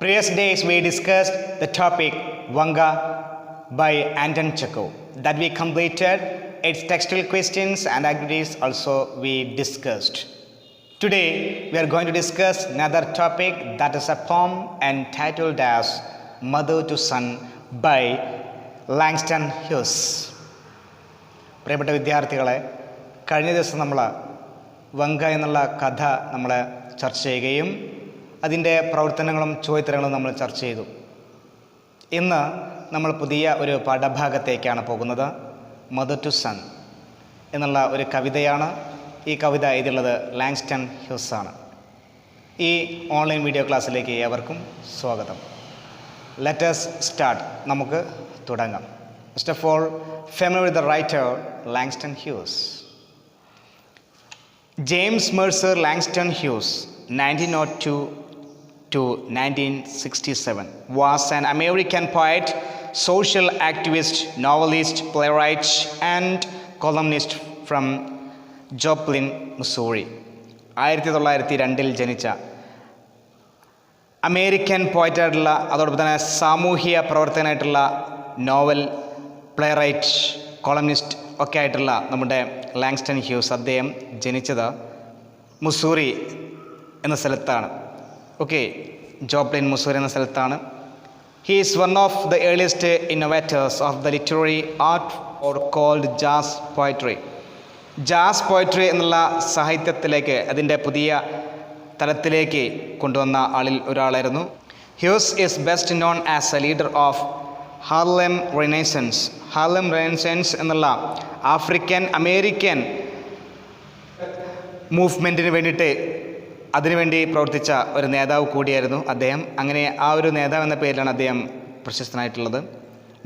Previous days we discussed the topic Vanga by Anton Chekhov. That we completed its textual questions and activities also we discussed. Today we are going to discuss another topic, that is a poem entitled as Mother to Son by Langston Hughes. പ്രിയപ്പെട്ട വിദ്യാർത്ഥികളെ, കഴിഞ്ഞ ദിവസം നമ്മൾ വങ്ക എന്നുള്ള കഥ നമ്മൾ ചർച്ച ചെയ്യുകയും അതിൻ്റെ പ്രവർത്തനങ്ങളും ചോദ്യോത്തരങ്ങളും നമ്മൾ ചർച്ച ചെയ്തു. ഇന്ന് നമ്മൾ പുതിയ ഒരു പാഠഭാഗത്തേക്കാണ് പോകുന്നത്. മദർ ടു സൺ എന്നുള്ള ഒരു കവിതയാണ്. ഈ കവിത എഴുതിയുള്ളത് ലാങ്സ്റ്റൺ ഹ്യൂസ് ആണ്. ഈ ഓൺലൈൻ വീഡിയോ ക്ലാസ്സിലേക്ക് ഏവർക്കും സ്വാഗതം. Let us start. നമുക്ക് തുടങ്ങാം. First of all, familiar with the writer Langston Hughes. James Mercer Langston Hughes, 1902 to 1967, was an American poet, social activist, novelist, playwright, and columnist from Joplin, Missouri. 1902 ജനിച്ച American പോയറ്റായിട്ടുള്ള, അതോടൊപ്പം തന്നെ സാമൂഹിക പ്രവർത്തകനായിട്ടുള്ള, novel, playwright, columnist ഒക്കെ ആയിട്ടുള്ള നമ്മുടെ Langston Hughes അദ്ദേഹം ജനിച്ചത് മുസൂറി എന്ന സ്ഥലത്താണ്. ഓക്കെ, ജോപ്ലിൻ, മുസൂറി എന്ന സ്ഥലത്താണ്. He is one of the earliest innovators of the literary art or called jazz poetry. Jazz poetry എന്നുള്ള സാഹിത്യത്തിലേക്ക്, അതിൻ്റെ പുതിയ തലത്തിലേക്ക് കൊണ്ടുവന്ന ആളിൽ ഒരാളായിരുന്നു. Hughes is best known as a leader of Harlem Renaissance. Harlem Renaissance എന്നുള്ള ആഫ്രിക്കൻ അമേരിക്കൻ മൂവ്മെൻറ്റിന് വേണ്ടിയിട്ട് അതിനുവേണ്ടി പ്രവർത്തിച്ച ഒരു നേതാവ് കൂടിയായിരുന്നു അദ്ദേഹം. അങ്ങനെ ആ ഒരു നേതാവ് എന്ന പേരിലാണ് അദ്ദേഹം പ്രശസ്തനായിട്ടുള്ളത്.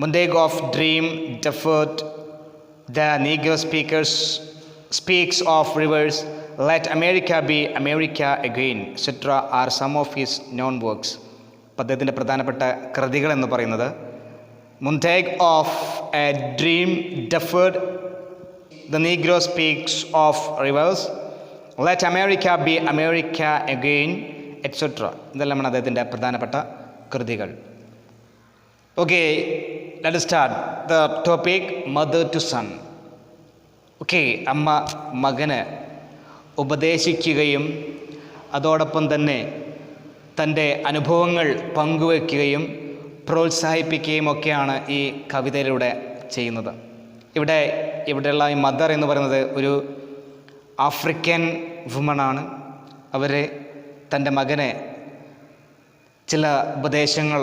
Montage of dream, deferred, the negro speaks of rivers, let America be America again, etcetera are some of his known works. അദ്ദേഹത്തിൻ്റെ പ്രധാനപ്പെട്ട കൃതികൾ എന്ന് പറയുന്നത് montage of a dream, deferred, the negro speaks of rivers, let America be America again, etcetera. ഇതെല്ലാമാണ് അദ്ദേഹത്തിൻ്റെ പ്രധാനപ്പെട്ട കൃതികൾ. Okay, let start the topic mother to son. Okay, അമ്മ മകന് ഉപദേശിക്കുകയും അതോടൊപ്പം തന്നെ തൻ്റെ അനുഭവങ്ങൾ പങ്കുവയ്ക്കുകയും പ്രോത്സാഹിപ്പിക്കുകയും ഒക്കെയാണ് ഈ കവിതയിലൂടെ ചെയ്യുന്നത്. ഇവിടെയുള്ള ഈ മദർ എന്ന് പറയുന്നത് ഒരു ആഫ്രിക്കൻ വുമണാണ്. അവർ തൻ്റെ മകനെ ചില ഉപദേശങ്ങൾ,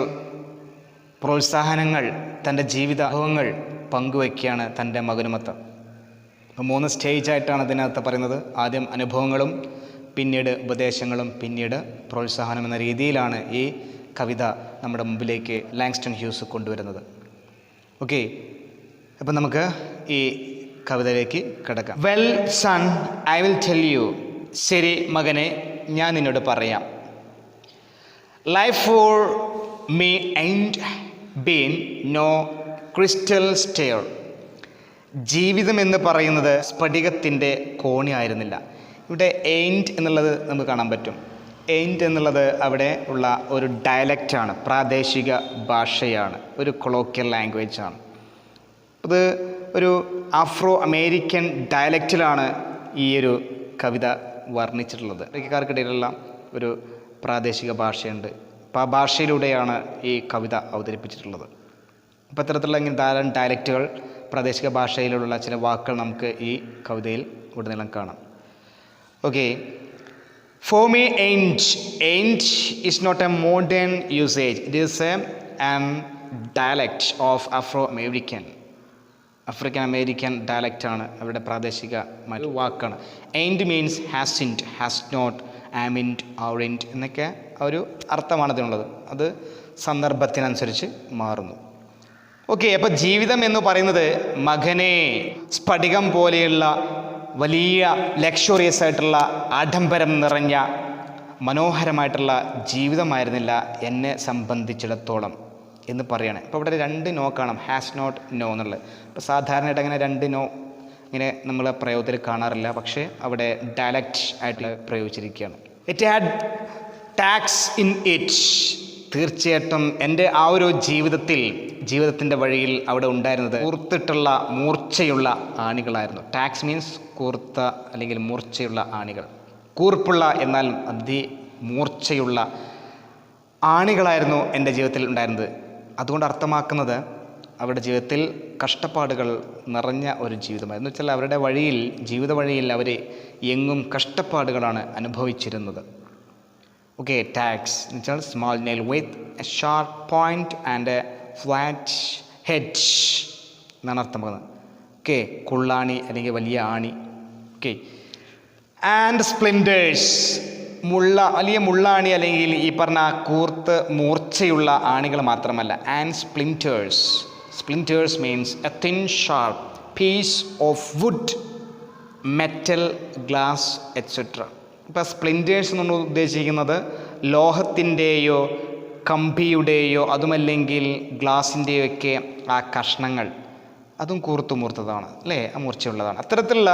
പ്രോത്സാഹനങ്ങൾ, തൻ്റെ ജീവിതാനുഭവങ്ങൾ പങ്കുവയ്ക്കുകയാണ് തൻ്റെ മകനുമൊത്ത്. അപ്പോൾ 3 സ്റ്റേജായിട്ടാണ് ഇതിനകത്ത് പറയുന്നത്. ആദ്യം അനുഭവങ്ങളും, പിന്നീട് ഉപദേശങ്ങളും, പിന്നീട് പ്രോത്സാഹനം എന്ന രീതിയിലാണ് ഈ കവിത നമ്മുടെ മുമ്പിലേക്ക് ലാങ്സ്റ്റൺ ഹ്യൂസ് കൊണ്ടുവരുന്നത്. ഓക്കെ, അപ്പം നമുക്ക് ഈ കവിതയിലേക്ക് കിടക്കാം. Well son, I will tell you. ശരി മകനെ, ഞാൻ നിന്നോട് പറയാം. Life for me ain't been no crystal stair. ജീവിതം എന്ന് പറയുന്നത് സ്ഫടികത്തിൻ്റെ കോണി ആയിരുന്നില്ല. ഇവിടെ എയിൻറ്റ് എന്നുള്ളത് നമുക്ക് കാണാൻ പറ്റും. എയിൻറ്റ് എന്നുള്ളത് അവിടെ ഉള്ള ഒരു ഡയലക്റ്റാണ്, പ്രാദേശിക ഭാഷയാണ്, ഒരു കൊളോക്കിയൽ ലാംഗ്വേജാണ്. അത് ഒരു ആഫ്രോ അമേരിക്കൻ ഡയലക്റ്റിലാണ് ഈ ഒരു കവിത വർണ്ണിച്ചിട്ടുള്ളത്. അമേരിക്കക്കാർക്കിടയിലുള്ള ഒരു പ്രാദേശിക ഭാഷയുണ്ട്. അപ്പോൾ ആ ഭാഷയിലൂടെയാണ് ഈ കവിത അവതരിപ്പിച്ചിട്ടുള്ളത്. അപ്പോൾ ഇത്തരത്തിലുള്ള ഇങ്ങനെ ധാരാളം ഡയലക്റ്റുകൾ, പ്രാദേശിക ഭാഷയിലുള്ള ചില വാക്കുകൾ നമുക്ക് ഈ കവിതയിൽ ഉടനീളം കാണാം. Okay, four me ain't is not a modern usage. It is an dialect of African American ഡയലക്റ്റാണ്, അവരുടെ പ്രാദേശിക വാക്കാണ്. ain't means hasn't, has not, amn't, aren't എന്നൊക്കെ ഒരു അർത്ഥമാണ് ഇതിനുള്ളത്. അത് സന്ദർഭത്തിനനുസരിച്ച് മാറുന്നു. ഓക്കെ, അപ്പോൾ ജീവിതം എന്ന് പറയുന്നത് മകനെ സ്ഫടികം പോലെയുള്ള വലിയ ലക്ഷറിയസ് ആയിട്ടുള്ള, ആഡംബരം നിറഞ്ഞ, മനോഹരമായിട്ടുള്ള ജീവിതമായിരുന്നില്ല എന്നെ സംബന്ധിച്ചിടത്തോളം എന്ന് പറയണേ. ഇപ്പോൾ ഇവിടെ 2 നോ കാണാം, ഹാസ് നോട്ട്, നോ എന്നുള്ളത്. ഇപ്പോൾ സാധാരണയായിട്ട് അങ്ങനെ 2 നോ ഇങ്ങനെ നമ്മൾ പ്രയോഗത്തിൽ കാണാറില്ല, പക്ഷേ അവിടെ ഡയലക്റ്റ് ആയിട്ട് പ്രയോഗിച്ചിരിക്കുകയാണ്. It had tacks in it തീർച്ചയായിട്ടും എൻ്റെ ആ ഒരു ജീവിതത്തിൻ്റെ വഴിയിൽ അവിടെ ഉണ്ടായിരുന്നത് കൂർത്തിട്ടുള്ള മൂർച്ചയുള്ള ആണികളായിരുന്നു. ടാക്സ് മീൻസ് കൂർത്ത അല്ലെങ്കിൽ മൂർച്ചയുള്ള ആണികൾ. കൂർപ്പുള്ള എന്നാൽ മൂർച്ചയുള്ള ആണികളായിരുന്നു എൻ്റെ ജീവിതത്തിൽ ഉണ്ടായിരുന്നത്. അതുകൊണ്ട് അർത്ഥമാക്കുന്നത് അവരുടെ ജീവിതത്തിൽ കഷ്ടപ്പാടുകൾ നിറഞ്ഞ ഒരു ജീവിതമായിരുന്നു. വെച്ചാൽ അവരുടെ ജീവിത വഴിയിൽ അവർ എങ്ങും കഷ്ടപ്പാടുകളാണ് അനുഭവിച്ചിരുന്നത്. ഓക്കെ, ടാക്സ് എന്ന് വെച്ചാൽ small nail with a sharp point and A flat head എന്നാണ് അർത്ഥം പറയുന്നത്. ഓക്കെ, കുള്ളാണി അല്ലെങ്കിൽ വലിയ ആണി. ഓക്കെ, ആൻഡ് സ്പ്ലിൻറ്റേഴ്സ്, വലിയ മുള്ളാണി അല്ലെങ്കിൽ ഈ പറഞ്ഞ കൂർത്ത് മൂർച്ചയുള്ള ആണികൾ മാത്രമല്ല. And splinters means a thin sharp piece of wood, metal, glass etcetera. ഇപ്പോൾ സ്പ്ലിൻറ്റേഴ്സ് എന്ന് ഉദ്ദേശിക്കുന്നത് ലോഹത്തിൻ്റെയോ കമ്പിയുടെയോ അതുമല്ലെങ്കിൽ ഗ്ലാസിൻ്റെയോ ഒക്കെ ആ കഷ്ണങ്ങൾ, അതും മൂർത്തതാണ് അല്ലേ, ആ മൂർച്ചയുള്ളതാണ്. അത്തരത്തിലുള്ള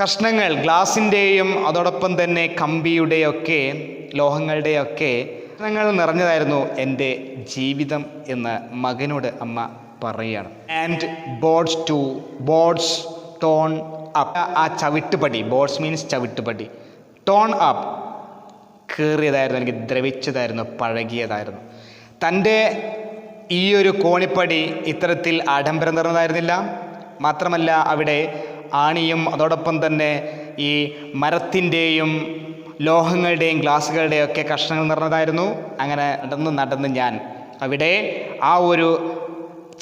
കഷ്ണങ്ങൾ, ഗ്ലാസിൻ്റെയും അതോടൊപ്പം തന്നെ കമ്പിയുടെയൊക്കെ ലോഹങ്ങളുടെയൊക്കെ കഷ്ണങ്ങൾ നിറഞ്ഞതായിരുന്നു എൻ്റെ ജീവിതം എന്ന് മകനോട് അമ്മ പറയുകയാണ്. ആൻഡ് ബോർഡ്സ് ടോൺ അപ്പ്, ആ ചവിട്ടുപടി, ബോർഡ്സ് മീൻസ് ചവിട്ടുപടി, ടോൺ അപ്പ് കീറിയതായിരുന്നു, എനിക്ക് ദ്രവിച്ചതായിരുന്നു, പഴകിയതായിരുന്നു. തൻ്റെ ഈ ഒരു കോണിപ്പടി ഇത്തരത്തിൽ ആഡംബരം നിറഞ്ഞതായിരുന്നില്ല. മാത്രമല്ല അവിടെ ആണിയും അതോടൊപ്പം തന്നെ ഈ മരത്തിൻ്റെയും ലോഹങ്ങളുടെയും ഗ്ലാസുകളുടെയും ഒക്കെ കഷ്ണങ്ങൾ നിറഞ്ഞതായിരുന്നു. അങ്ങനെ നടന്ന് ഞാൻ അവിടെ ആ ഒരു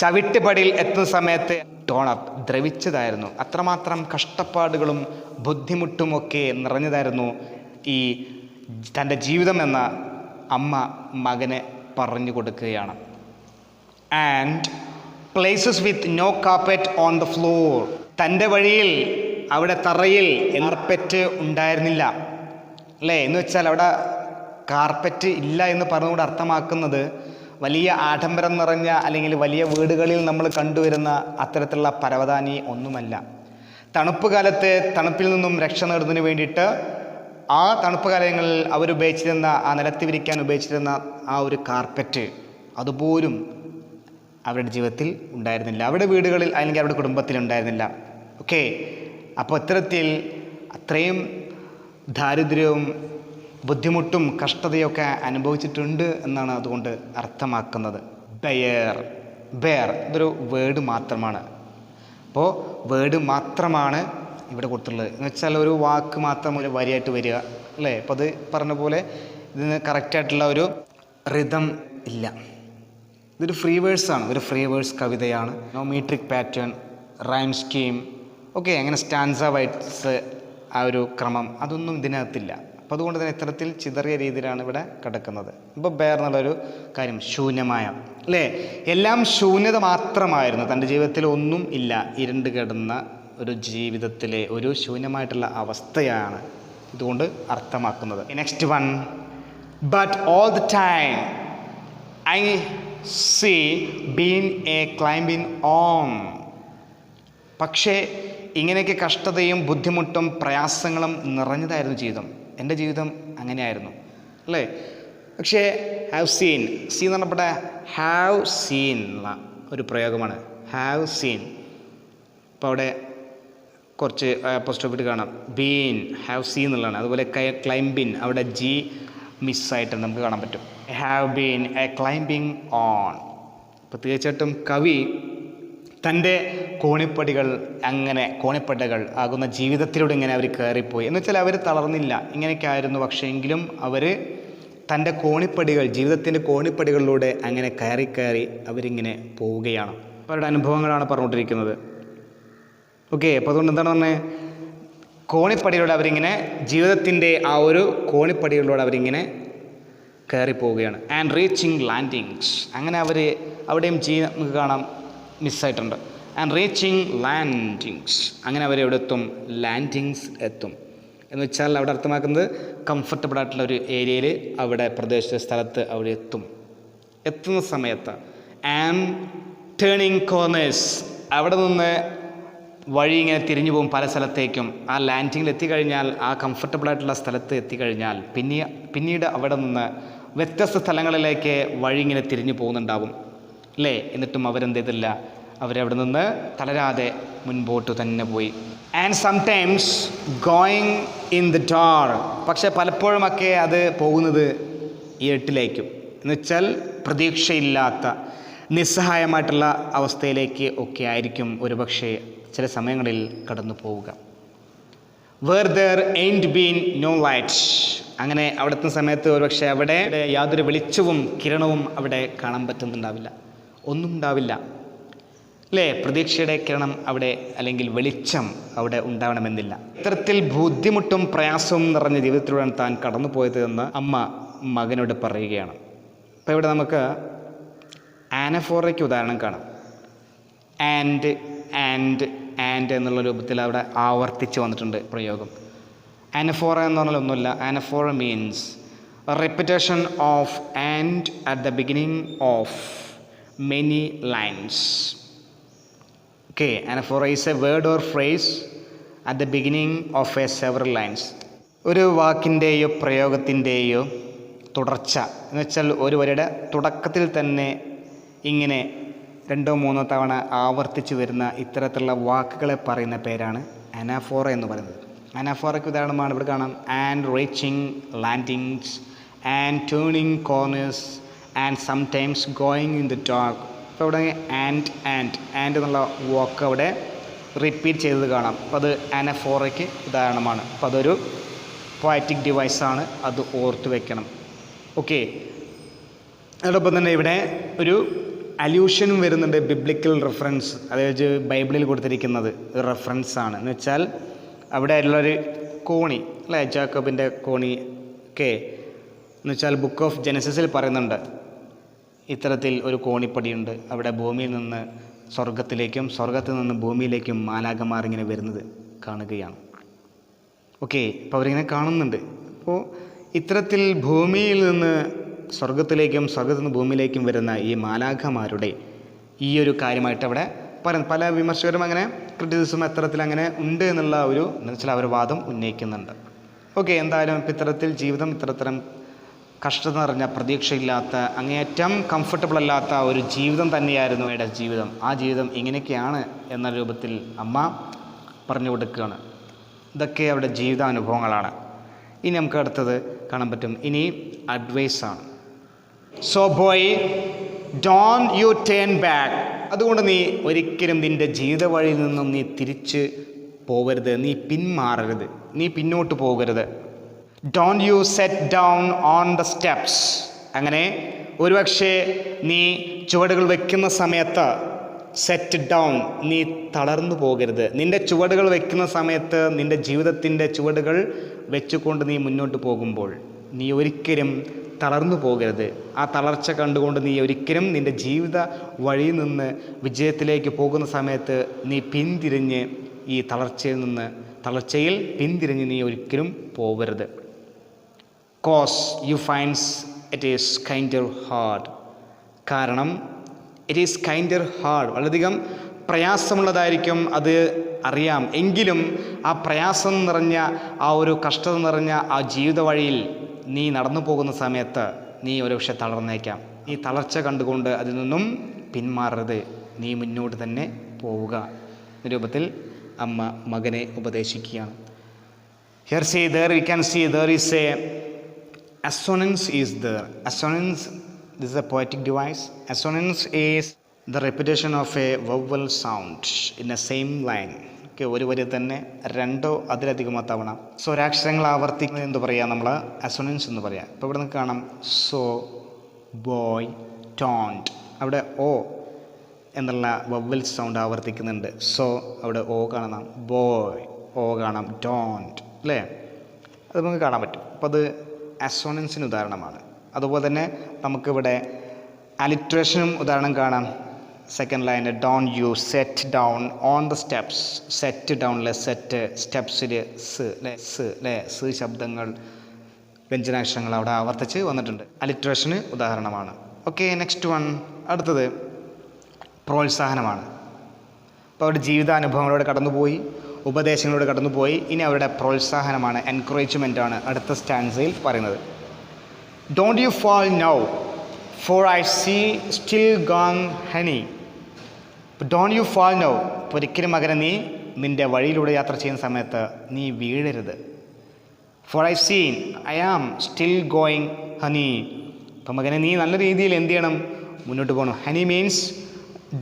ചവിട്ടുപടിയിൽ എത്തുന്ന സമയത്ത് ടോണപ്പ് ദ്രവിച്ചതായിരുന്നു. അത്രമാത്രം കഷ്ടപ്പാടുകളും ബുദ്ധിമുട്ടുമൊക്കെ നിറഞ്ഞതായിരുന്നു ഈ തൻ്റെ ജീവിതം എന്ന അമ്മ മകനെ പറഞ്ഞു കൊടുക്കുകയാണ്. And places with no carpet on the floor, തൻ്റെ വഴിയിൽ അവിടെ തറയിൽ കാർപ്പറ്റ് ഉണ്ടായിരുന്നില്ല അല്ലേ. എന്ന് വെച്ചാൽ അവിടെ കാർപ്പറ്റ് ഇല്ല എന്ന് പറഞ്ഞുകൊണ്ട് അർത്ഥമാക്കുന്നത് വലിയ ആഡംബരം നിറഞ്ഞ അല്ലെങ്കിൽ വലിയ വീടുകളിൽ നമ്മൾ കണ്ടുവരുന്ന അത്തരത്തിലുള്ള പരവതാനി ഒന്നുമല്ല. തണുപ്പ് കാലത്ത് തണുപ്പിൽ നിന്നും രക്ഷ നേടുന്നതിന് വേണ്ടിയിട്ട് ആ തണുപ്പ് കാലങ്ങളിൽ അവരുപയോഗിച്ചിരുന്ന ആ നിലത്ത് വിരിക്കാൻ ഉപയോഗിച്ചിരുന്ന ആ ഒരു കാർപ്പറ്റ് അതുപോലും അവരുടെ ജീവിതത്തിൽ ഉണ്ടായിരുന്നില്ല, അവരുടെ വീടുകളിൽ അല്ലെങ്കിൽ അവരുടെ കുടുംബത്തിൽ ഉണ്ടായിരുന്നില്ല. ഓക്കെ, അപ്പോൾ ഇത്തരത്തിൽ അത്രയും ദാരിദ്ര്യവും ബുദ്ധിമുട്ടും കഷ്ടതയൊക്കെ അനുഭവിച്ചിട്ടുണ്ട് എന്നാണ് അതുകൊണ്ട് അർത്ഥമാക്കുന്നത്. ബെയർ ഇതൊരു വേർഡ് മാത്രമാണ്. അപ്പോൾ വേർഡ് മാത്രമാണ് ഇവിടെ കൊടുത്തിട്ടുള്ളത്. എന്ന് വെച്ചാൽ ഒരു വാക്ക് മാത്രം ഒരു വരിയായിട്ട് വരിക അല്ലേ. അപ്പോൾ അത് പറഞ്ഞ പോലെ ഇതിന് കറക്റ്റായിട്ടുള്ള ഒരു റിതം ഇല്ല. ഇതൊരു ഫ്രീ വേഴ്സാണ്, ഒരു ഫ്രീ വേഴ്സ് കവിതയാണ്. നോമീട്രിക് പാറ്റേൺ, റൈം സ്കീം, ഓക്കെ, അങ്ങനെ സ്റ്റാൻസ വൈറ്റ്സ് ആ ഒരു ക്രമം അതൊന്നും ഇതിനകത്തില്ല. അപ്പോൾ അതുകൊണ്ട് തന്നെ ഇത്തരത്തിൽ ചിതറിയ രീതിയിലാണ് ഇവിടെ കിടക്കുന്നത്. ഇപ്പോൾ ബെയർ എന്നുള്ളൊരു കാര്യം ശൂന്യമായ അല്ലേ, എല്ലാം ശൂന്യത മാത്രമായിരുന്നു. തൻ്റെ ജീവിതത്തിൽ ഒന്നും ഇല്ല, ഇരുണ്ട് കിടന്ന ഒരു ജീവിതത്തിലെ ഒരു ശൂന്യമായിട്ടുള്ള അവസ്ഥയാണ് ഇതുകൊണ്ട് അർത്ഥമാക്കുന്നത്. Next one, but all the time I see been a climbing on. പക്ഷേ ഇങ്ങനെയൊക്കെ കഷ്ടതയും ബുദ്ധിമുട്ടും പ്രയാസങ്ങളും നിറഞ്ഞതായിരുന്നു ജീവിതം. എൻ്റെ ജീവിതം അങ്ങനെയായിരുന്നു അല്ലേ. പക്ഷേ ഹാവ് സീൻ എന്ന് പറഞ്ഞപ്പോൾ ഹാവ് സീൻ ഉള്ള ഒരു പ്രയോഗമാണ്, ഹാവ് സീൻ. അപ്പോൾ അവിടെ കുറച്ച് പോസ്റ്റോപ്പിട്ട് കാണാം, ബീൻ ഹാവ് സീൻ എന്നുള്ളതാണ്. അതുപോലെ ക്ലൈംബിൻ അവിടെ ജി മിസ്സായിട്ട് നമുക്ക് കാണാൻ പറ്റും. Have been a climbing on. അപ്പോൾ തീർച്ചയായിട്ടും കവി തൻ്റെ കോണിപ്പടികൾ ആകുന്ന ജീവിതത്തിലൂടെ ഇങ്ങനെ അവർ കയറിപ്പോയി. എന്ന് വെച്ചാൽ അവർ തളർന്നില്ല, ഇങ്ങനെയൊക്കെ ആയിരുന്നു. പക്ഷേ എങ്കിലും അവർ തൻ്റെ ജീവിതത്തിൻ്റെ കോണിപ്പടികളിലൂടെ അങ്ങനെ കയറി അവരിങ്ങനെ പോവുകയാണ്. അവരുടെ അനുഭവങ്ങളാണ് പറഞ്ഞുകൊണ്ടിരിക്കുന്നത്. ഓക്കെ, അപ്പോൾ അതുകൊണ്ട് എന്താണ് പറഞ്ഞത്, കോണിപ്പടികളിലൂടെ അവരിങ്ങനെ ജീവിതത്തിൻ്റെ ആ ഒരു കോണിപ്പടികളിലൂടെ അവരിങ്ങനെ കയറിപ്പോവുകയാണ്. ആൻഡ് റീച്ചിങ് ലാൻഡിങ്സ്, അങ്ങനെ അവർ അവിടെയും നമുക്ക് കാണാം മിസ്സായിട്ടുണ്ട്. ആൻഡ് റീച്ചിങ് ലാൻഡിങ്സ്, അങ്ങനെ അവർ എവിടെ എത്തും, ലാൻഡിങ്സ് എത്തും. എന്ന് വെച്ചാൽ അവിടെ അർത്ഥമാക്കുന്നത് കംഫർട്ടബിൾ ആയിട്ടുള്ള ഒരു ഏരിയയിൽ അവിടെ സ്ഥലത്ത് അവിടെ എത്തുന്ന സമയത്ത്. ആൻഡ് ടേണിങ് കോർണേഴ്സ്, അവിടെ നിന്ന് വഴി ഇങ്ങനെ തിരിഞ്ഞു പോകും പല സ്ഥലത്തേക്കും. ആ ലാൻഡിങ്ങിൽ എത്തിക്കഴിഞ്ഞാൽ, ആ കംഫർട്ടബിൾ ആയിട്ടുള്ള സ്ഥലത്ത് എത്തിക്കഴിഞ്ഞാൽ പിന്നീട് അവിടെ നിന്ന് വ്യത്യസ്ത സ്ഥലങ്ങളിലേക്ക് വഴി ഇങ്ങനെ തിരിഞ്ഞു പോകുന്നുണ്ടാവും അല്ലേ? എന്നിട്ടും അവരെന്ത് ചെയ്തില്ല, അവരവിടെ നിന്ന് തളരാതെ മുൻപോട്ട് തന്നെ പോയി. And sometimes going in the dark, പക്ഷെ പലപ്പോഴുമൊക്കെ അത് പോകുന്നത് ഇരുട്ടിലേക്കും, എന്നുവെച്ചാൽ പ്രതീക്ഷയില്ലാത്ത നിസ്സഹായമായിട്ടുള്ള അവസ്ഥയിലേക്ക് ഒക്കെ ആയിരിക്കും ഒരുപക്ഷെ ചില സമയങ്ങളിൽ കടന്നു പോവുക. Where there ain't been no light, അങ്ങനെ അവിടുത്തെ സമയത്ത് ഒരുപക്ഷെ അവിടെ യാതൊരു വെളിച്ചവും കിരണവും അവിടെ കാണാൻ പറ്റുന്നുണ്ടാവില്ല, ഒന്നും ഉണ്ടാവില്ല അല്ലേ? പ്രതീക്ഷയുടെ കിരണം അവിടെ അല്ലെങ്കിൽ വെളിച്ചം അവിടെ ഉണ്ടാവണമെന്നില്ല. ഇത്തരത്തിൽ ബുദ്ധിമുട്ടും പ്രയാസവും നിറഞ്ഞ ജീവിതത്തിലൂടെ താൻ കടന്നു പോയത് എന്ന് അമ്മ മകനോട് പറയുകയാണ്. അപ്പോൾ ഇവിടെ നമുക്ക് ആനഫോറയ്ക്ക് ഉദാഹരണം കാണാം. ആൻഡ് എന്നുള്ള രൂപത്തിൽ അവിടെ ആവർത്തിച്ച് വന്നിട്ടുണ്ട് പ്രയോഗം. ആനഫോറ എന്ന് പറഞ്ഞാൽ ഒന്നുമില്ല. Anaphora means repetition of and at the beginning of many lines. Okay, anaphora is a word or phrase at the beginning of a several lines. ഒരു വാക്കിൻ്റെയോ പ്രയോഗത്തിൻ്റെയോ തുടർച്ച എന്ന് വെച്ചാൽ ഒരു വരിയുടെ തുടക്കത്തിൽ തന്നെ ഇങ്ങനെ 2-3 തവണ ആവർത്തിച്ച് വരുന്ന ഇത്തരത്തിലുള്ള വാക്കുകളെ പറയുന്ന പേരാണ് അനാഫോറ എന്ന് പറയുന്നത്. അനാഫോറയ്ക്ക് ഉദാഹരണമാണ് ഇവിടെ കാണാം. And reaching landings, and turning corners, and sometimes going in the dark. അപ്പോൾ ഇവിടെ ആൻഡ് എന്നുള്ള വാക്ക് അവിടെ റിപ്പീറ്റ് ചെയ്തത് കാണാം. അപ്പോൾ അത് അനാഫോറയ്ക്ക് ഉദാഹരണമാണ്. അപ്പോൾ അതൊരു പോയറ്റിക് ഡിവൈസാണ്, അത് ഓർത്ത് വയ്ക്കണം. ഓക്കെ, അതോടൊപ്പം തന്നെ ഇവിടെ ഒരു അല്യൂഷനും വരുന്നുണ്ട്. ബിബ്ലിക്കൽ റെഫറൻസ്, അതായത് ബൈബിളിൽ കൊടുത്തിരിക്കുന്നത് റെഫറൻസാണ്. എന്ന് വെച്ചാൽ അവിടെ ഉള്ളൊരു കോണി അല്ലേ, ജാക്കബിൻ്റെ കോണി ഒക്കെ എന്ന് വെച്ചാൽ ബുക്ക് ഓഫ് ജെനസിസിൽ പറയുന്നുണ്ട് ഇത്തരത്തിൽ ഒരു കോണിപ്പടിയുണ്ട്. അവിടെ ഭൂമിയിൽ നിന്ന് സ്വർഗത്തിലേക്കും സ്വർഗത്തിൽ നിന്ന് ഭൂമിയിലേക്കും മാലാഖമാർ ഇങ്ങനെ വരുന്നത് കാണുകയാണ്. ഓക്കെ, അപ്പോൾ അവരിങ്ങനെ കാണുന്നുണ്ട്. അപ്പോൾ ഇത്തരത്തിൽ ഭൂമിയിൽ നിന്ന് സ്വർഗത്തിലേക്കും സ്വർഗത്തിൽ നിന്ന് ഭൂമിയിലേക്കും വരുന്ന ഈ മാലാഖമാരുടെ ഈ ഒരു കാര്യമായിട്ട് അവിടെ പറയുന്നു. പല വിമർശകരും അങ്ങനെ ക്രിറ്റിസിസം എത്തരത്തിൽ അങ്ങനെ ഉണ്ട് എന്നുള്ള ഒരു എന്നുവെച്ചാൽ അവർ വാദം ഉന്നയിക്കുന്നുണ്ട്. ഓക്കെ, എന്തായാലും ഇപ്പം ഇത്തരത്തിൽ ജീവിതം ഇത്തരത്തരം കഷ്ടത നിറഞ്ഞ പ്രതീക്ഷയില്ലാത്ത അങ്ങേയറ്റം കംഫർട്ടബിൾ അല്ലാത്ത ഒരു ജീവിതം തന്നെയായിരുന്നു അവരുടെ ജീവിതം. ആ ജീവിതം ഇങ്ങനെയൊക്കെയാണ് എന്ന രൂപത്തിൽ അമ്മ പറഞ്ഞു കൊടുക്കുകയാണ്. ഇതൊക്കെ അവരുടെ ജീവിതാനുഭവങ്ങളാണ്. ഇനി നമുക്ക് അടുത്തത് കാണാൻ പറ്റും. ഇനി അഡ്വൈസാണ്. So boy don't you turn back, അതുകൊണ്ട് നീ ഒരിക്കലും നിൻ്റെ ജീവിത വഴിയിൽ നിന്നും നീ തിരിച്ച് പോകരുത്, നീ പിന്മാറരുത്, നീ പിന്നോട്ട് പോകരുത്. Don't you set down on the steps, അങ്ങനെ ഒരുപക്ഷെ നീ ചുവടുകൾ വയ്ക്കുന്ന സമയത്ത് സെറ്റ് ഡൗൺ, നീ തളർന്നു പോകരുത്. നിൻ്റെ ചുവടുകൾ വയ്ക്കുന്ന സമയത്ത് നിൻ്റെ ജീവിതത്തിൻ്റെ ചുവടുകൾ വെച്ചുകൊണ്ട് നീ മുന്നോട്ട് പോകുമ്പോൾ നീ ഒരിക്കലും തളർന്നു പോകരുത്. ആ തളർച്ച കണ്ടുകൊണ്ട് നീ ഒരിക്കലും നിൻ്റെ ജീവിത വഴിയിൽ നിന്ന് വിജയത്തിലേക്ക് പോകുന്ന സമയത്ത് നീ പിന്തിരിഞ്ഞ് ഈ തളർച്ചയിൽ പിന്തിരിഞ്ഞ് നീ ഒരിക്കലും പോകരുത്. Cause you finds it is kinder hard, കാരണം ഇറ്റ് ഈസ് കൈൻഡർ ഹാർഡ്, വളരെയധികം പ്രയാസമുള്ളതായിരിക്കും അത് അറിയാം. എങ്കിലും ആ പ്രയാസം നിറഞ്ഞ ആ ഒരു കഷ്ടത നിറഞ്ഞ ആ ജീവിത വഴിയിൽ നീ നടന്നു പോകുന്ന സമയത്ത് നീ ഒരുപക്ഷെ തളർന്നേക്കാം. ഈ തളർച്ച കണ്ടുകൊണ്ട് അതിൽ നിന്നും പിന്മാറരുത്, നീ മുന്നോട്ട് തന്നെ പോവുക എന്ന രൂപത്തിൽ അമ്മ മകനെ ഉപദേശിക്കുകയാണ്. Here see there we can see there is a assonance is there. Assonance, this is a poetic device. Assonance is the repetition of a vowel sound in a same line. Okay, ഒരു വരി തന്നെ 2 അതിലധികമോ തവണ സ്വരാക്ഷരങ്ങൾ ആവർത്തിക്കുന്നത് എന്ത് പറയുക, നമ്മൾ assonance എന്ന് പറയാം. ഇപ്പോൾ ഇവിടെ നിന്ന് കാണാം സോ ബോയ് ടോണ്ട്, അവിടെ ഓ എന്നുള്ള വവൽ സൗണ്ട് ആവർത്തിക്കുന്നുണ്ട്. സോ അവിടെ ഓ കാണാം, ബോയ് ഓ കാണാം, ഡോണ്ട് അല്ലേ, അത് നമുക്ക് കാണാൻ പറ്റും. അപ്പോൾ അത് അസോണൻസിന് ഉദാഹരണമാണ്. അതുപോലെ തന്നെ നമുക്കിവിടെ അലിട്രേഷനും ഉദാഹരണം കാണാം. Second line don't you set down on the steps, set ഡൗണിലെ സെറ്റ്, സ്റ്റെപ്സിൽ സ് അല്ലേ, സ് ശബ്ദങ്ങൾ വ്യഞ്ജനാക്ഷരങ്ങൾ അവിടെ ആവർത്തിച്ച് വന്നിട്ടുണ്ട്. അലിട്രേഷന് ഉദാഹരണമാണ്. ഓക്കെ, നെക്സ്റ്റ് വൺ, അടുത്തത് പ്രോത്സാഹനമാണ്. അപ്പോൾ അവരുടെ ജീവിതാനുഭവങ്ങളോട് കടന്നുപോയി, ഉപദേശങ്ങളോട് കടന്നുപോയി. ഇനി അവരുടെ പ്രോത്സാഹനമാണ്, എൻകറേജ്മെൻ്റ് ആണ് അടുത്ത സ്റ്റാൻസയിൽ പറയുന്നത്. Don't you fall now, for I see still gone honey. Don't you fall now. അപ്പോൾ ഒരിക്കലും മകനെ നീ നിൻ്റെ വഴിയിലൂടെ യാത്ര ചെയ്യുന്ന സമയത്ത് നീ വീഴരുത്. For I see I am still going honey. അപ്പോൾ മകനെ നീ നല്ല രീതിയിൽ എന്ത് ചെയ്യണം? മുന്നോട്ട് പോകണം. ഹണി മീൻസ്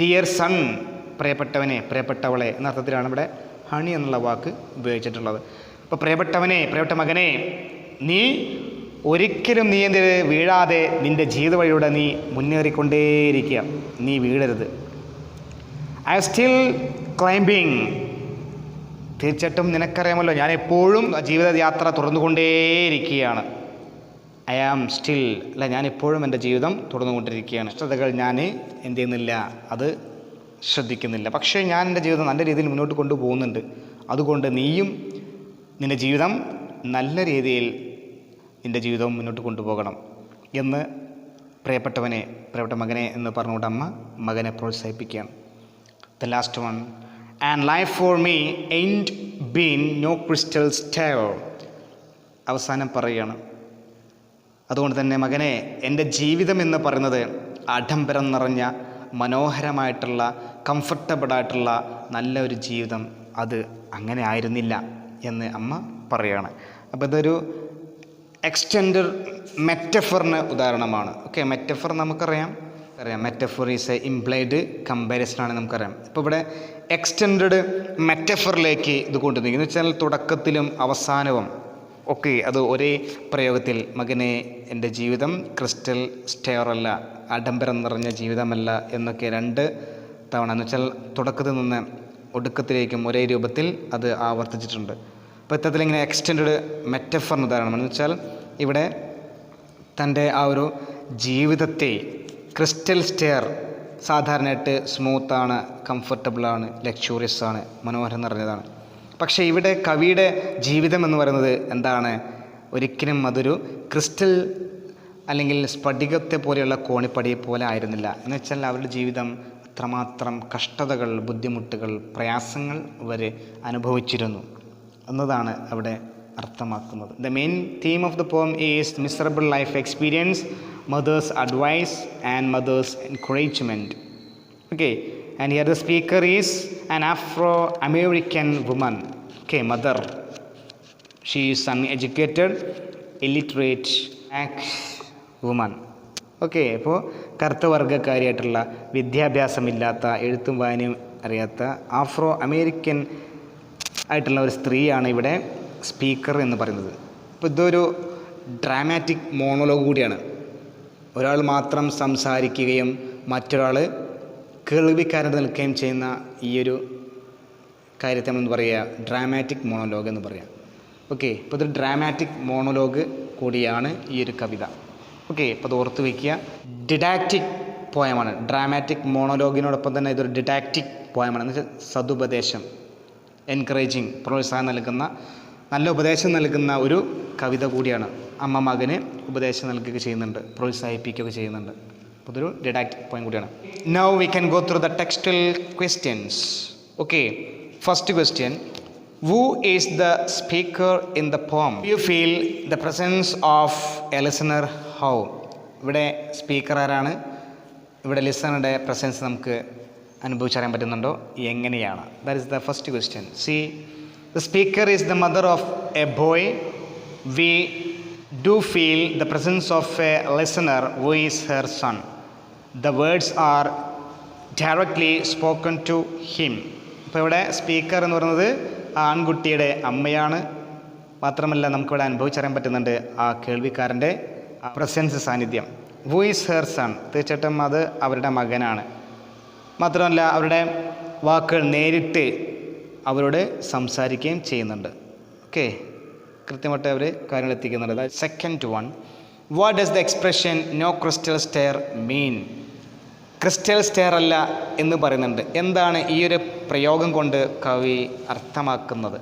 ഡിയർ സൺ, പ്രിയപ്പെട്ടവനെ, പ്രിയപ്പെട്ടവളെ എന്നർത്ഥത്തിലാണ് ഇവിടെ ഹണി എന്നുള്ള വാക്ക് ഉപയോഗിച്ചിട്ടുള്ളത്. അപ്പോൾ പ്രിയപ്പെട്ടവനെ, പ്രിയപ്പെട്ട മകനെ, നീ ഒരിക്കലും നീ എന്ത് വീഴാതെ നിൻ്റെ ജീവിത വഴിയുടെ നീ മുന്നേറിക്കൊണ്ടേയിരിക്കുക, നീ വീഴരുത്. I still climbing. തീർച്ചയായിട്ടും നിനക്കറിയാമല്ലോ, ഞാൻ എപ്പോഴും ജീവിതയാത്ര തുടർന്നുകൊണ്ടേയിരിക്കുകയാണ്. ഐ ആം സ്റ്റിൽ, അല്ല ഞാൻ എപ്പോഴും എൻ്റെ ജീവിതം തുടർന്നുകൊണ്ടിരിക്കുകയാണ്. ഇഷ്ടതകൾ ഞാൻ എന്ത് ചെയ്യുന്നില്ല, അത് ശ്രദ്ധിക്കുന്നില്ല. പക്ഷേ ഞാൻ എൻ്റെ ജീവിതം നല്ല രീതിയിൽ മുന്നോട്ട് കൊണ്ടുപോകുന്നുണ്ട്. അതുകൊണ്ട് നീയും നിൻ്റെ ജീവിതം നല്ല രീതിയിൽ നിൻ്റെ ജീവിതവും മുന്നോട്ട് കൊണ്ടുപോകണം എന്ന് പ്രിയപ്പെട്ടവനെ, പ്രിയപ്പെട്ട മകനെ എന്ന് പറഞ്ഞുകൊണ്ട് അമ്മ മകനെ പ്രോത്സാഹിപ്പിക്കുകയാണ്. The last one. And life for me ain't been no crystal stair. അവസാനം പറയുകയാണ്. അതുകൊണ്ട് തന്നെ മകനെ, എൻ്റെ ജീവിതം എന്ന് പറയുന്നത് ആഡംബരം നിറഞ്ഞ മനോഹരമായിട്ടുള്ള കംഫർട്ടബിളായിട്ടുള്ള നല്ല ഒരു ജീവിതം അത് അങ്ങനെ ആയിരുന്നില്ല എന്ന് അമ്മ പറയുകയാണ്. അപ്പോൾ ഇതൊരു എക്സ്റ്റെൻഡ് മെറ്റഫറിന് ഉദാഹരണമാണ്. ഓക്കെ, മെറ്റഫർ നമുക്കറിയാം, metaphor is A implied comparison നമുക്കറിയാം. ഇപ്പോൾ ഇവിടെ എക്സ്റ്റെൻഡ് മെറ്റഫറിലേക്ക് ഇത് കൊണ്ടുവന്നിരിക്കുന്നു. എന്ന് വെച്ചാൽ തുടക്കത്തിലും അവസാനവും ഒക്കെ അത് ഒരേ പ്രയോഗത്തിൽ, മകനെ എൻ്റെ ജീവിതം ക്രിസ്റ്റൽ സ്റ്റെയർ അല്ല, ആഡംബരം നിറഞ്ഞ ജീവിതമല്ല എന്നൊക്കെ രണ്ട് തവണ, എന്ന് വെച്ചാൽ തുടക്കത്തിൽ നിന്ന് ഒടുക്കത്തിലേക്കും ഒരേ രൂപത്തിൽ അത് ആവർത്തിച്ചിട്ടുണ്ട്. അപ്പോൾ ഇത്തരത്തിൽ ഇങ്ങനെ എക്സ്റ്റെൻഡ് മെറ്റഫറിന് ഉദാഹരണം എന്ന് വെച്ചാൽ ഇവിടെ തൻ്റെ ആ ഒരു ജീവിതത്തെ ക്രിസ്റ്റൽ സ്റ്റെയർ സാധാരണയായിട്ട് സ്മൂത്താണ്, കംഫർട്ടബിളാണ്, ലക്ഷൂറിയസ് ആണ്, മനോഹരം നിറഞ്ഞതാണ്. പക്ഷേ ഇവിടെ കവിയുടെ ജീവിതം എന്ന് പറയുന്നത് എന്താണ്? ഒരിക്കലും അതൊരു ക്രിസ്റ്റൽ അല്ലെങ്കിൽ സ്ഫടികത്തെ പോലെയുള്ള കോണിപ്പടിയെ പോലെ ആയിരുന്നില്ല. എന്ന് വെച്ചാൽ അവരുടെ ജീവിതം അത്രമാത്രം കഷ്ടതകൾ, ബുദ്ധിമുട്ടുകൾ, പ്രയാസങ്ങൾ അവർ അനുഭവിച്ചിരുന്നു എന്നതാണ് അവിടെ അർത്ഥമാക്കുന്നത്. The main theme of the poem is miserable life experience, mother's advice and mother's encouragement. Okay, and here the speaker is an Afro-American woman. Okay, mother. She is uneducated, illiterate, black woman. Okay, അപ്പോൾ കറുത്ത വർഗ്ഗക്കാരിയായിട്ടുള്ള, വിദ്യാഭ്യാസമില്ലാത്ത, എഴുത്തും വായനയും അറിയാത്ത Afro American ആയിട്ടുള്ള ഒരു സ്ത്രീയാണ് ഇവിടെ speaker എന്ന് പറയുന്നത്. അപ്പോൾ ഇതൊരു ഡ്രാമാറ്റിക് മോണോലോഗ് കൂടിയാണ്. ഒരാൾ മാത്രം സംസാരിക്കുകയും മറ്റൊരാൾ കേൾവിക്കാരൻ നിൽക്കുകയും ചെയ്യുന്ന ഈ ഒരു കാര്യത്തെ നമ്മളെന്ന് പറയുക ഡ്രാമാറ്റിക് മോണോലോഗ് എന്ന് പറയാം. ഓക്കെ, ഇപ്പോൾ ഇതൊരു ഡ്രാമാറ്റിക് മോണോലോഗ് കൂടിയാണ് ഈ ഒരു കവിത. ഓക്കെ, ഇപ്പോൾ അത് ഓർത്ത് വയ്ക്കുക. ഡിഡാക്റ്റിക് പോയമാണ്. ഡ്രാമാറ്റിക് മോണോലോഗിനോടൊപ്പം തന്നെ ഇതൊരു ഡിഡാക്റ്റിക് പോയമാണ്. എന്ന് വെച്ചാൽ സതുപദേശം, എൻകറേജിങ്, പ്രോത്സാഹനം നൽകുന്ന, നല്ല ഉപദേശം നൽകുന്ന ഒരു കവിത കൂടിയാണ്. അമ്മ മകന് ഉപദേശം നൽകുകയൊക്കെ ചെയ്യുന്നുണ്ട്, പ്രോത്സാഹിപ്പിക്കുകയൊക്കെ ചെയ്യുന്നുണ്ട്. അപ്പോൾ ഇതൊരു ഡിഡാക്റ്റിക് പോയിന്റ് കൂടിയാണ്. Now we can go through the textual questions. Okay, first question. Who is the speaker in the poem? Do you feel the presence of a listener? How? ഇവിടെ സ്പീക്കർ ആരാണ്? ഇവിടെ ലിസണറുടെ പ്രസൻസ് നമുക്ക് അനുഭവിച്ചറിയാൻ പറ്റുന്നുണ്ടോ? എങ്ങനെയാണ്? That is the first question. See, the speaker is the mother of a boy. We do feel the presence of a listener who is her son. The words are directly spoken to him. ഇപ്പോൾ ഇവിടെ speaker എന്ന് പറയുന്നത് ആൺകുട്ടിയുടെ അമ്മയാണ്. മാത്രമല്ല നമുക്കിവിടെ അനുഭവിച്ചറിയാൻ പറ്റുന്നുണ്ട് ആ കേൾവിക്കാരൻ്റെ presence, സാന്നിധ്യം. Who is her sun? തീർച്ചയായിട്ടും അത് അവരുടെ മകനാണ്. മാത്രമല്ല അവരുടെ വാക്കുകൾ നേരിട്ട് അവരോട് സംസാരിക്കുകയും ചെയ്യുന്നുണ്ട്. ഓക്കെ, കൃത്യമായിട്ട് അവർ കാര്യങ്ങൾ എത്തിക്കുന്നുണ്ട്. Second one. What does the expression no crystal stair mean? Crystal stair അല്ല എന്ന് പറയുന്നുണ്ട്. എന്താണ് ഈ ഒരു പ്രയോഗം കൊണ്ട് കവി അർത്ഥമാക്കുന്നത്?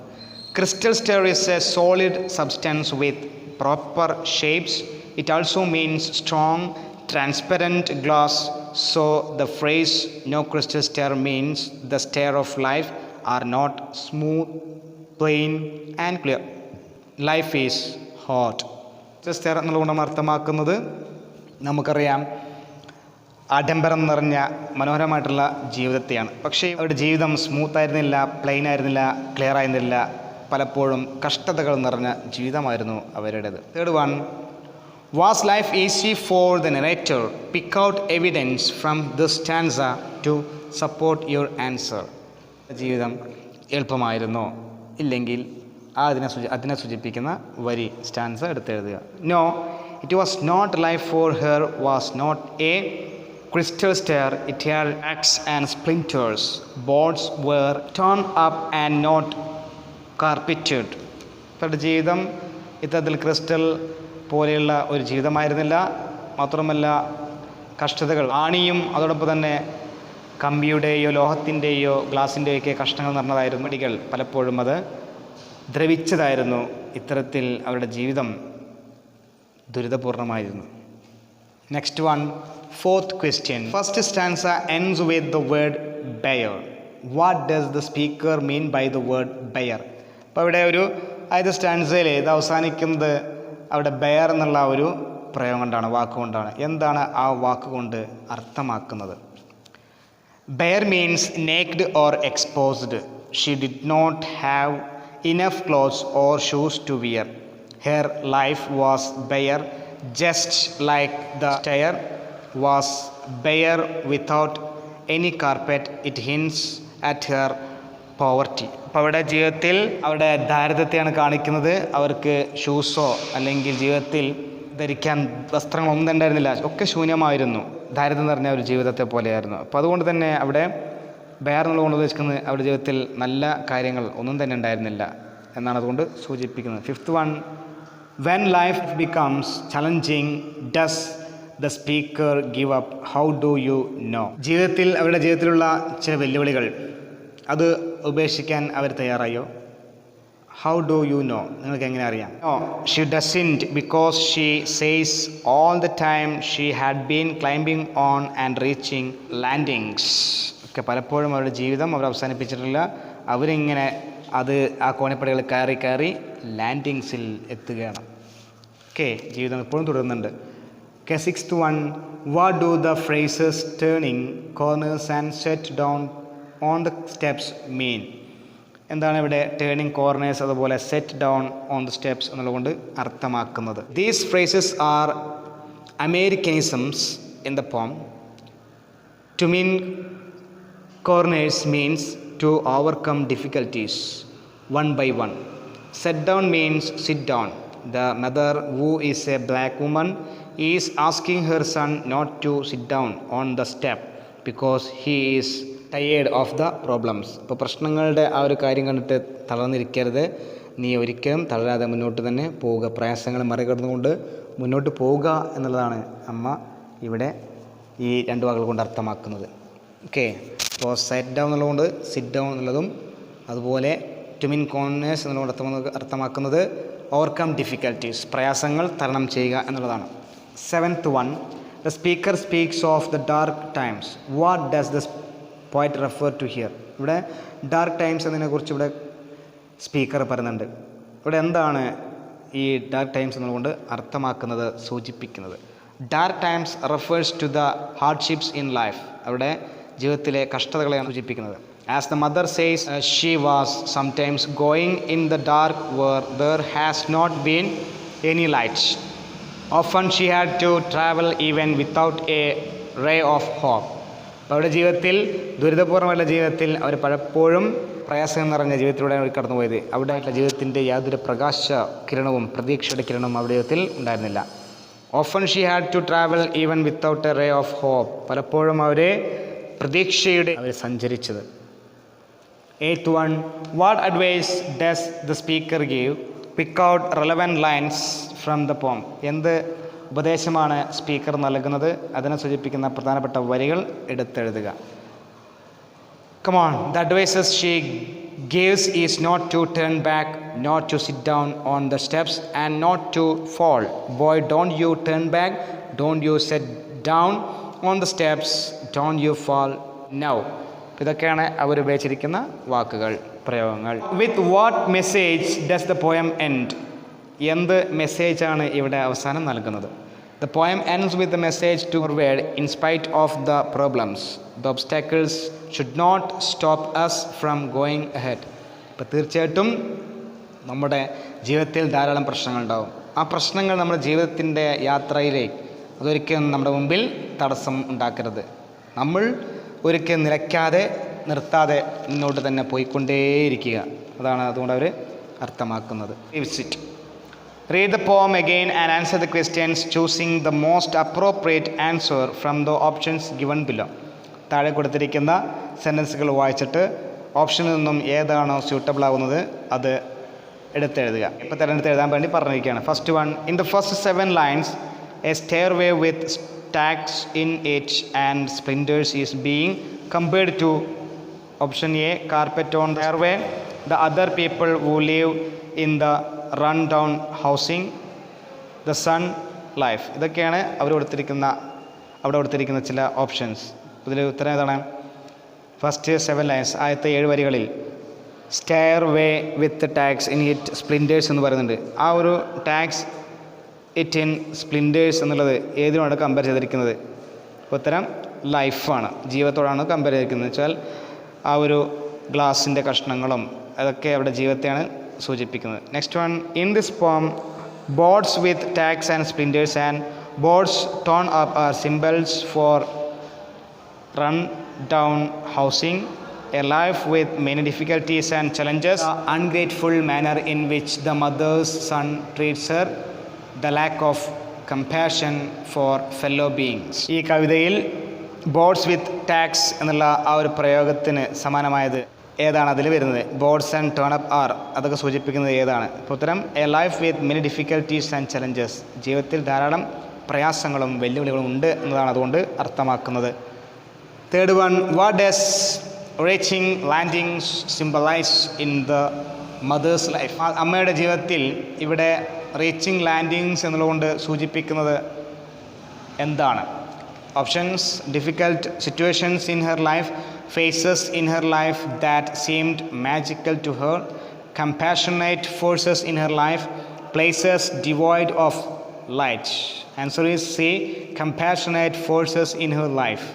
Crystal stair is a solid substance with proper shapes. It also means strong transparent glass. So the phrase no crystal stair means the stair of life are not smooth, plain and clear. Life is hot. Stair എന്നുള്ളതുകൊണ്ട് നമ്മൾ അർത്ഥമാക്കുന്നത് നമുക്കറിയാം ആഡംബരം നിറഞ്ഞ മനോഹരമായിട്ടുള്ള ജീവിതത്തെയാണ്. പക്ഷേ അവരുടെ ജീവിതം സ്മൂത്തായിരുന്നില്ല, പ്ലെയിൻ ആയിരുന്നില്ല, ക്ലിയർ ആയിരുന്നില്ല. പലപ്പോഴും കഷ്ടതകൾ നിറഞ്ഞ ജീവിതമായിരുന്നു അവരുടേത്. Third one, was life easy for the narrator? Pick out evidence from this stanza to support your answer. ജീവിതം എളുപ്പമായിരുന്നോ? ഇല്ലെങ്കിൽ അതിനെ സൂചിപ്പിക്കുന്ന വരി സ്റ്റാൻസ എടുത്തെഴുതുക. No, it was not life for her, was not a crystal stair, it had cracks and splinters. Boards were torn up and not carpeted. അവരുടെ ജീവിതം ഇത്തരത്തിൽ ക്രിസ്റ്റൽ പോലെയുള്ള ഒരു ജീവിതമായിരുന്നില്ല. മാത്രമല്ല കഷ്ടതകൾ, ആണിയും അതോടൊപ്പം തന്നെ കമ്പിയുടെയോ ലോഹത്തിൻ്റെയോ ഗ്ലാസിൻ്റെയോ ഒക്കെ കഷ്ണങ്ങൾ നിറഞ്ഞതായിരുന്നു. മടികൾ പലപ്പോഴും അത് ദ്രവിച്ചതായിരുന്നു. ഇത്തരത്തിൽ അവരുടെ ജീവിതം ദുരിതപൂർണമായിരുന്നു. Next one, fourth question. First stanza ends with the word bear. What does the speaker mean by the word bear? അപ്പോൾ ഇവിടെ ഒരു ആദ്യത്തെ സ്റ്റാൻസയിൽ ഇത് അവസാനിക്കുന്നത് അവിടെ ബെയർ എന്നുള്ള ഒരു പ്രയോഗം കൊണ്ടാണ്, വാക്കുകൊണ്ടാണ്. എന്താണ് ആ വാക്കുകൊണ്ട് അർത്ഥമാക്കുന്നത്? Bare means naked or exposed. She did not have enough clothes or shoes to wear. Her life was bare just like the stair was bare without any carpet. It hints at her poverty. അപ്പോൾ അവരുടെ ജീവിതത്തിൽ അവരുടെ ദാരിദ്ര്യത്തെയാണ് കാണിക്കുന്നത്. അവർക്ക് ഷൂസോ അല്ലെങ്കിൽ ജീവിതത്തിൽ ധരിക്കാൻ വസ്ത്രങ്ങളൊന്നും തന്നെ ഉണ്ടായിരുന്നില്ല, ഒക്കെ ശൂന്യമായിരുന്നു. ദാരിദ്ര്യം നിറഞ്ഞ ഒരു ജീവിതത്തെ പോലെയായിരുന്നു. അപ്പോൾ അതുകൊണ്ട് തന്നെ അവിടെ ബെയർ എന്നുള്ളതുകൊണ്ട് ഉദ്ദേശിക്കുന്നത് അവരുടെ ജീവിതത്തിൽ നല്ല കാര്യങ്ങൾ ഒന്നും തന്നെ ഉണ്ടായിരുന്നില്ല എന്നാണ് അതുകൊണ്ട് സൂചിപ്പിക്കുന്നത്. Fifth one, when life becomes challenging, does the speaker give up? How do you know? ജീവിതത്തിൽ അവരുടെ ജീവിതത്തിലുള്ള ചില വെല്ലുവിളികൾ അത് ഉപേക്ഷിക്കാൻ അവർ തയ്യാറായോ? How do you know? നിങ്ങൾക്ക് എങ്ങനെ അറിയാം? No, she doesn't, because she says all the time she had been climbing on and reaching landings. ഒക്കെ പലപ്പോഴും അവരുടെ ജീവിതം അവർ അവസാനിപ്പിച്ചിട്ടില്ല. അവരിങ്ങനെ ആ കോണിപ്പടികൾ കയറി ലാൻഡിങ്സിൽ എത്തുകയാണ്. ജീവിതം എപ്പോഴും തുടരുന്നുണ്ട്. Sixth one, what do the phrases turning corners and set down on the steps mean? എന്താണ് ഇവിടെ ടേണിങ് കോർണേഴ്സ് അതുപോലെ set down on the steps എന്നുള്ളതുകൊണ്ട് അർത്ഥമാക്കുന്നത്? These phrases are Americanisms in the poem. To mean corners means to overcome difficulties one by one. Set down means sit down. The mother, who is a black woman, is asking her son not to sit down on the step because he is tired of the problems. ഇപ്പോൾ പ്രശ്നങ്ങളുടെ ആ ഒരു കാര്യം കണ്ടിട്ട് തളർന്നിരിക്കരുത്. നീ ഒരിക്കലും തളരാതെ മുന്നോട്ട് തന്നെ പോവുക, പ്രയാസങ്ങൾ മറികടന്നുകൊണ്ട് മുന്നോട്ട് പോവുക എന്നുള്ളതാണ് അമ്മ ഇവിടെ ഈ രണ്ട് വാക്കുകൾ കൊണ്ട് അർത്ഥമാക്കുന്നത്. അപ്പോൾ സെറ്റ് ഡൗൺ എന്നുള്ളതുകൊണ്ട് സിറ്റ് ഡൗൺ എന്നുള്ളതും അതുപോലെ ടു മീൻ കോർണേഴ്സ് എന്നുള്ളത് അർത്ഥമാക്കുന്നത് ഓവർകം ഡിഫിക്കൽട്ടീസ്, പ്രയാസങ്ങൾ തരണം ചെയ്യുക എന്നുള്ളതാണ്. Seventh one, the speaker speaks of the dark times. What does the poet refer to here? ഇവിടെ ഡാർക്ക് ടൈംസ് എന്നതിനെക്കുറിച്ച് ഇവിടെ സ്പീക്കർ പറയുന്നുണ്ട്. ഇവിടെ എന്താണ് ഈ ഡാർക്ക് ടൈംസ് എന്നുള്ളതുകൊണ്ട് അർത്ഥമാക്കുന്നത്, സൂചിപ്പിക്കുന്നത്? Dark times refers to the hardships in life. അവിടെ ജീവിതത്തിലെ കഷ്ടതകളെയാണ് സൂചിപ്പിക്കുന്നത്. As the mother says, she was sometimes going in the dark where there has not been any lights. Often she had to travel even without a ray of hope. അവരുടെ ജീവിതത്തിൽ, ദുരിതപൂർണ്ണമായ ജീവിതത്തിൽ അവർ പലപ്പോഴും പ്രയാസം നിറഞ്ഞ ജീവിതത്തിലൂടെയാണ് അവർ കടന്നുപോയത്. അവിടെ ജീവിതത്തിൻ്റെ യാതൊരു പ്രകാശ കിരണവും പ്രതീക്ഷയുടെ കിരണവും അവരുടെ ജീവിതത്തിൽ ഉണ്ടായിരുന്നില്ല. Often she had to travel even without a ray of hope. പലപ്പോഴും അവരെ പ്രതീക്ഷയുടെ അവർ സഞ്ചരിച്ചത്. Eighth one, what advice does the speaker give? Pick out relevant lines from the poem. എന്ത് ഉപദേശമാണ് സ്പീക്കർ നൽകുന്നത്? അതിനെ സൂചിപ്പിക്കുന്ന പ്രധാനപ്പെട്ട വരികൾ എടുത്തെഴുതുക. Come on, the advices she gives is not to turn back, not to sit down on the steps, and not to fall. Boy, don't you turn back, don't you sit down on the steps, don't you fall now. ഇതൊക്കെയാണ് അവർ ഉപയോഗിച്ചിരിക്കുന്ന വാക്കുകൾ, പ്രയോഗങ്ങൾ. With what message does the poem end? എന്ത് മെസ്സേജാണ് ഇവിടെ അവസാനം നൽകുന്നത്? The poem ends with the message to forward in spite of the problems. The obstacles should not stop us from going ahead. അപ്പോൾ തീർച്ചയായിട്ടും നമ്മുടെ ജീവിതത്തിൽ ധാരാളം പ്രശ്നങ്ങളുണ്ടാവും. ആ പ്രശ്നങ്ങൾ നമ്മുടെ ജീവിതത്തിൻ്റെ യാത്രയിലേക്ക് അതൊരിക്കലും നമ്മുടെ മുമ്പിൽ തടസ്സം ഉണ്ടാക്കരുത്. നമ്മൾ ഒരിക്കലും നിലയ്ക്കാതെ നിർത്താതെ മുന്നോട്ട് തന്നെ പോയിക്കൊണ്ടേയിരിക്കുക. അതാണ് അതുകൊണ്ട് അവർ അർത്ഥമാക്കുന്നത്. Read the poem again and answer the questions choosing the most appropriate answer from the options given below. താഴെ കൊടുത്തിരിക്കുന്ന സെൻറ്റൻസുകൾ വായിച്ചിട്ട് ഓപ്ഷനിൽ നിന്നും ഏതാണോ സ്യൂട്ടബിൾ ആവുന്നത് അത് എടുത്തെഴുതുക. ഇപ്പോൾ തിരഞ്ഞെടുത്ത് എഴുതാൻ വേണ്ടി പറഞ്ഞിരിക്കുകയാണ്. First one, in the first 7 lines a stairway with stacks in it and splinters is being compared to option A, carpet on the stairway, the other people who live in the run down housing, the sun, life. ഇതൊക്കെയാണ് അവിടെ കൊടുത്തിരിക്കുന്ന ചില options. ഇതിൽ ഉത്തരം ഏതാണ്? First 7 lines, ആദ്യത്തെ 7 വരികളിൽ stairway with tacks in it splinters എന്ന് പറയുന്നുണ്ട്. ആ ഒരു ടാക്സ് ഇറ്റ് ഇൻ സ്പ്ലിൻറ്റേഴ്സ് എന്നുള്ളത് ഏതിനോട് കമ്പയർ ചെയ്തിരിക്കുന്നത്? ഉത്തരം ലൈഫാണ്, ജീവിതത്തോടാണ് കമ്പയർ ചെയ്തിരിക്കുന്നത്. വെച്ചാൽ ആ ഒരു ഗ്ലാസിൻ്റെ കഷ്ണങ്ങളും അതൊക്കെ അവിടെ ജീവിതത്തെയാണ് സൂചിപ്പിക്കുന്നത്. Next one, in this poem boards with tacks and splinters and boards torn up are symbols for run down housing, a life with many difficulties and challenges, the ungrateful manner in which the mother's son treats her, the lack of compassion for fellow beings. ഈ കവിതയിൽ boards with tax എന്നുള്ള ആ ഒരു പ്രയോഗത്തിന് സമാനമായത് ഏതാണ് അതിൽ വരുന്നത്? Boards and turn up are, അതൊക്കെ സൂചിപ്പിക്കുന്നത് ഏതാണ്? ഉത്തരം a life with many difficulties and challenges, ജീവിതത്തിൽ ധാരാളം പ്രയാസങ്ങളും വെല്ലുവിളികളും ഉണ്ട് എന്നതാണ് അതുകൊണ്ട് അർത്ഥമാക്കുന്നത്. Third one, what does reaching landings symbolize in the mother's life? അമ്മയുടെ ജീവിതത്തിൽ ഇവിടെ റീച്ചിങ് ലാൻഡിങ്സ് എന്നുള്ളതുകൊണ്ട് സൂചിപ്പിക്കുന്നത് എന്താണ്? Options, difficult situations in her life, phases in her life that seemed magical to her, compassionate forces in her life, places devoid of light. Answer is C, compassionate forces in her life.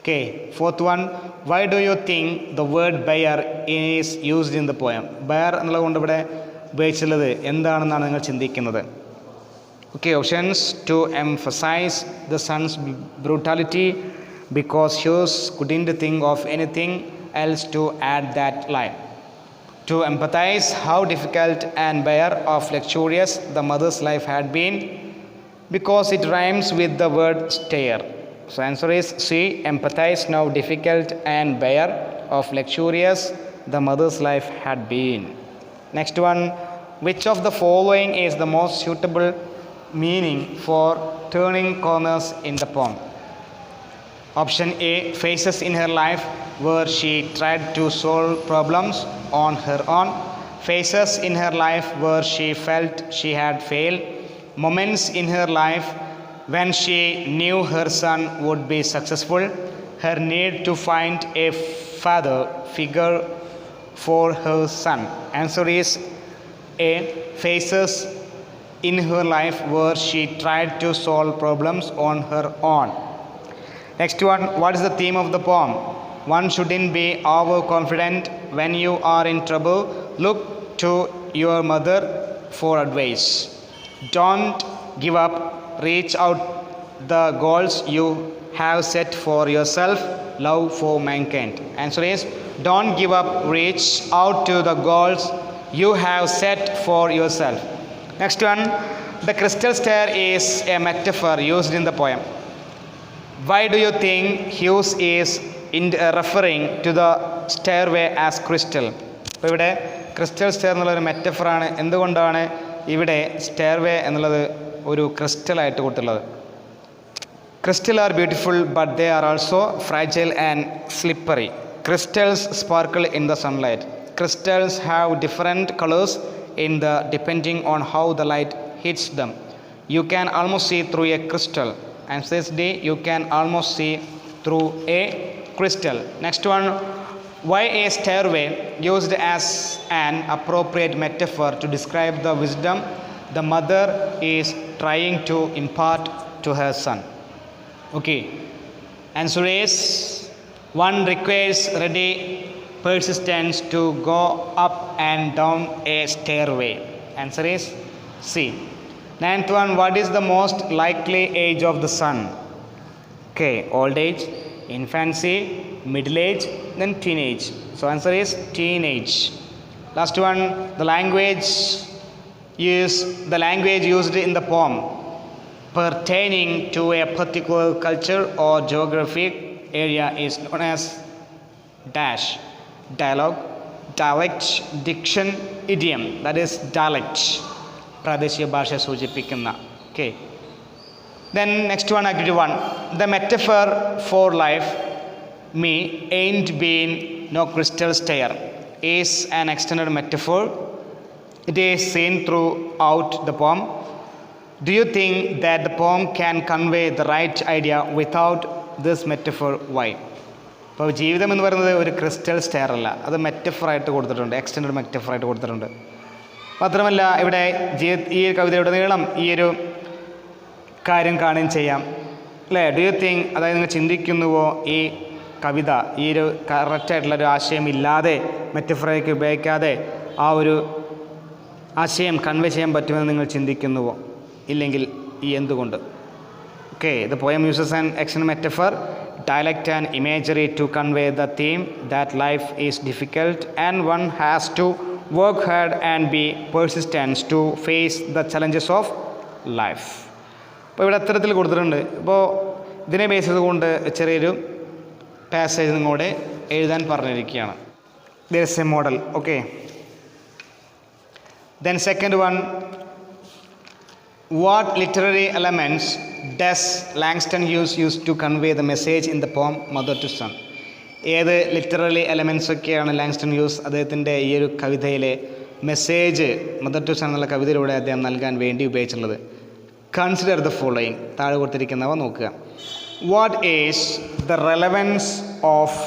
Okay, fourth one, why do you think the word bear is used in the poem? Bear എന്നുള്ളത് കൊണ്ട് ഇവിടെ ഉപയോഗിച്ചുള്ളത് എന്താണെന്നാണ് നിങ്ങൾ ചിന്തിക്കുന്നത്? Okay, options, to emphasize the son's brutality because Hughes couldn't think of anything else to add that line. To empathize how difficult and bare of luxurious the mother's life had been because it rhymes with the word stair. So answer is C, empathize now difficult and bare of luxurious the mother's life had been. Next one, which of the following is the most suitable meaning for turning corners in the poem? Option A, phases in her life where she tried to solve problems on her own, phases in her life where she felt she had failed, moments in her life when she knew her son would be successful, her need to find a father figure for her son. Answer is A, phases in her life where she tried to solve problems on her own. Next one, what is the theme of the poem? One shouldn't be overconfident when you are in trouble. Look to your mother for advice. Don't give up. Reach out the goals you have set for yourself. Love for mankind. Answer is don't give up. Reach out to the goals you have set for yourself. Next one, the crystal stair is a metaphor used in the poem. Why do you think Hughes is referring to the stairway as crystal? അപ്പോൾ ഇവിടെ crystal stair എന്നുള്ളൊരു മെറ്റഫറാണ്. എന്തുകൊണ്ടാണ് ഇവിടെ stairway എന്നുള്ളത് ഒരു ക്രിസ്റ്റലായിട്ട് കൊടുത്തുള്ളത്? Crystals are beautiful, but they are also fragile and slippery. Crystals sparkle in the sunlight. Crystals have different colors depending on how the light hits them. You can almost see through a crystal. And says D, you can almost see through a crystal. Next one, why a stairway used as an appropriate metaphor to describe the wisdom, the mother is trying to impart to her son? Okay, answer is one requires ready persistence to go up and down a stairway. Answer is C. Ninth one, what is the most likely age of the son? Okay, old age, infancy, middle age, then teenage. So answer is teenage. Last one, the language used in the poem pertaining to a particular culture or geographic area is known as dash. Dialogue, dialect, diction, idiom. That is dialect. പ്രാദേശിക ഭാഷ സൂചിപ്പിക്കുന്ന. Okay. Then next one, activity 1. The metaphor for life, me ain't been no crystal stair, is an extended metaphor. It is seen throughout the poem. Do you think that the poem can convey the right idea without this metaphor? Why? അപ്പോൾ ജീവിതം എന്ന് പറയുന്നത് ഒരു crystal stair അല്ല, അത് മെറ്റഫറായിട്ട് കൊടുത്തിട്ടുണ്ട്, extend മെറ്റഫറായിട്ട് കൊടുത്തിട്ടുണ്ട്. മാത്രമല്ല ഇവിടെ ഈ കവിതയുടെ നീളം ഈ ഒരു കാര്യം കാണുകയും ചെയ്യാം അല്ലേ. ഡു യു തിങ്ക്, അതായത് നിങ്ങൾ ചിന്തിക്കുന്നുവോ ഈ കവിത ഈ ഒരു കറക്റ്റായിട്ടുള്ളൊരു ആശയം ഇല്ലാതെ മെറ്റഫറയ്ക്ക് ഉപയോഗിക്കാതെ ആ ഒരു ആശയം കൺവേ ചെയ്യാൻ പറ്റുമെന്ന് നിങ്ങൾ ചിന്തിക്കുന്നുവോ? ഇല്ലെങ്കിൽ ഈ എന്തുകൊണ്ട്? Okay, the poem uses an extended metaphor, dialect and imagery to convey the theme that life is difficult and one has to work hard and be persistent to face the challenges of life. അപ്പോൾ ഇവിടെ അത്തരത്തിൽ കൊടുത്തിട്ടുണ്ട്. ഇപ്പോൾ ഇതിനെ base ചെയ്തുകൊണ്ട് ചെറിയൊരു passage നിങ്ങളോട് എഴുതാൻ പറഞ്ഞിരിക്കുകയാണ്. There is a model. Okay. Then second one, what literary elements does Langston Hughes use to convey the message in the poem Mother to Son? ഏത് ലിറ്റററി എലമെൻറ്റ്സ് ഒക്കെയാണ് ലാങ്സ്റ്റൺ ഹ്യൂസ് അദ്ദേഹത്തിൻ്റെ ഈ ഒരു കവിതയിലെ മെസ്സേജ് മദർ ടു സൺ എന്നുള്ള കവിതയിലൂടെ അദ്ദേഹം നൽകാൻ വേണ്ടി ഉപയോഗിച്ചിട്ടുള്ളത്? കൺസിഡർ ദ ഫോളോയിങ്, താഴെ കൊടുത്തിരിക്കുന്നവ നോക്കുക. What is the relevance of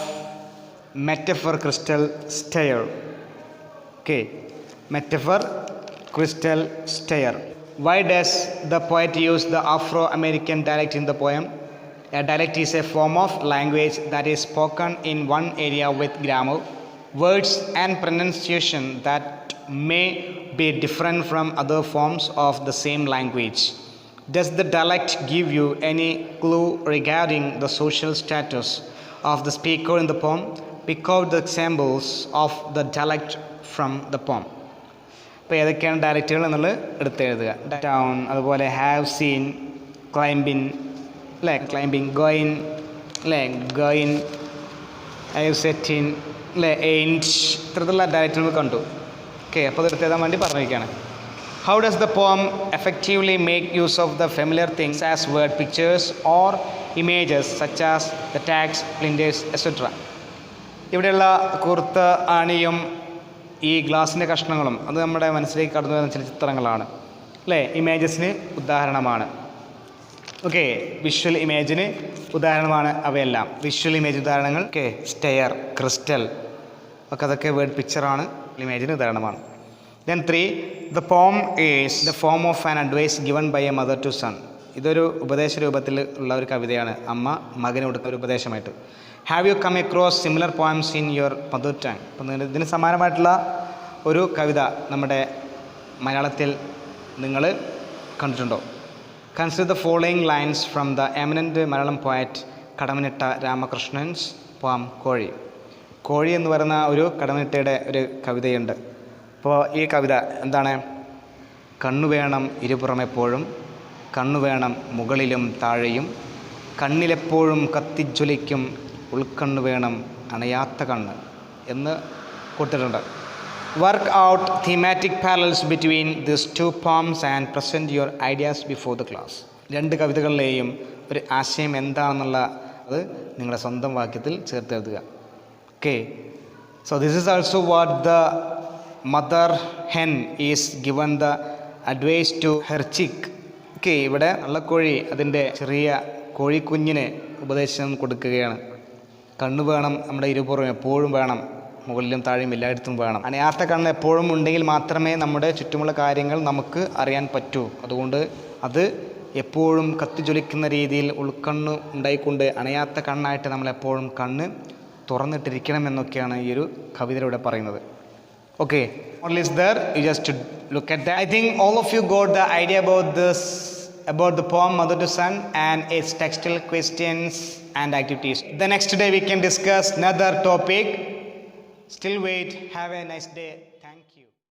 metaphor crystal stair? Okay, metaphor crystal stair. Why does the poet use the Afro-American dialect in the poem? A dialect is a form of language that is spoken in one area with grammar, words and pronunciation that may be different from other forms of the same language. Does the dialect give you any clue regarding the social status of the speaker in the poem? Pick out the examples of the dialect from the poem. അപ്പോൾ ഏതൊക്കെയാണ് ഡയലക്റ്റുകൾ എന്നുള്ളത് എടുത്ത് എഴുതുക. Town, അതുപോലെ have seen, ക്ലൈംബിൻ അല്ലേ, climbing, going അല്ലേ, going, have setting അല്ലേ, എയിൻറ്റ്, ഇത്തരത്തിലുള്ള ഡയലക്റ്റ് നമ്മൾ കണ്ടു. ഓക്കെ, അപ്പോൾ അത് എടുത്ത് എഴുതാൻ വേണ്ടി പറഞ്ഞിരിക്കുകയാണ്. How does the poem effectively make use of the familiar things as word pictures or images such as the tags, splinters etcetera? ഇവിടെയുള്ള കുർത്ത, ആണിയും ഈ ഗ്ലാസിൻ്റെ കഷ്ണങ്ങളും അത് നമ്മുടെ മനസ്സിലേക്ക് കടന്നു വരുന്ന ചില ചിത്രങ്ങളാണ് അല്ലേ, ഇമേജസിന് ഉദാഹരണമാണ്. ഓക്കെ, വിഷ്വൽ ഇമേജിന് ഉദാഹരണമാണ് അവയെല്ലാം. വിഷ്വൽ ഇമേജ് ഉദാഹരണങ്ങൾ ഓക്കെ, സ്റ്റെയർ, ക്രിസ്റ്റൽ ഒക്കെ അതൊക്കെ വേർഡ് പിക്ചറാണ്, ഇമേജിന് ഉദാഹരണമാണ്. Then 3, the poem is the form of an advice given by a mother to son. ഇതൊരു ഉപദേശ രൂപത്തിൽ ഉള്ള ഒരു കവിതയാണ്, അമ്മ മകന് കൊടുക്കുന്ന ഒരു ഉപദേശമായിട്ട്. Have you come across similar poems in your mother tongue? അപ്പം ഇതിന് സമാനമായിട്ടുള്ള ഒരു കവിത നമ്മുടെ മലയാളത്തിൽ നിങ്ങൾ കണ്ടിട്ടുണ്ടോ? Consider the following lines from the eminent Malayalam poet Kadammanitta Ramakrishnan's poem Kozhi. കോഴി എന്ന് പറയുന്ന ഒരു കടമനിട്ടയുടെ ഒരു കവിതയുണ്ട്. അപ്പോൾ ഈ കവിത എന്താണ്? കണ്ണു വേണം ഇരുപുറമെപ്പോഴും, കണ്ണു വേണം മുകളിലും താഴെയും, കണ്ണിലെപ്പോഴും കത്തിജ്വലിക്കും ഉൾക്കണ്ണ് വേണം അണയാത്ത കണ്ണ് എന്ന് കൊടുത്തിട്ടുണ്ട്. Work out thematic parallels between this two poems and present your ideas before the class. രണ്ട് കവിതകളിലെയും ഒരു ആശയം എന്താണെന്നുള്ള അത് നിങ്ങളുടെ സ്വന്തം വാക്യത്തിൽ ചേർത്തെഴുതുക. Okay, so this is also what the mother hen is given the advice to her chick. Okay, ഇവിടെ നള്ളക്കോഴി അതിൻ്റെ ചെറിയ കോഴിക്കുഞ്ഞിന് ഉപദേശം കൊടുക്കുകയാണ്. കണ്ണു വേണം നമ്മുടെ ഇരുപുറം എപ്പോഴും വേണം, മുകളിലും താഴെയും എല്ലായിടത്തും വേണം. അണയാത്ത കണ്ണ് എപ്പോഴും ഉണ്ടെങ്കിൽ മാത്രമേ നമ്മുടെ ചുറ്റുമുള്ള കാര്യങ്ങൾ നമുക്ക് അറിയാൻ പറ്റൂ. അതുകൊണ്ട് അത് എപ്പോഴും കത്തിജ്വലിക്കുന്ന രീതിയിൽ ഉൾക്കണ്ണ് ഉണ്ടായിക്കൊണ്ട് അണയാത്ത കണ്ണായിട്ട് നമ്മളെപ്പോഴും കണ്ണ് തുറന്നിട്ടിരിക്കണം എന്നൊക്കെയാണ് ഈ ഒരു കവിതയിലൂടെ പറയുന്നത്. Okay, all is there. You just look at that. I think all of you got the idea about this, about the poem Mother to Son and its textual questions and activities. The next day we can discuss another topic. Still wait. Have a nice day.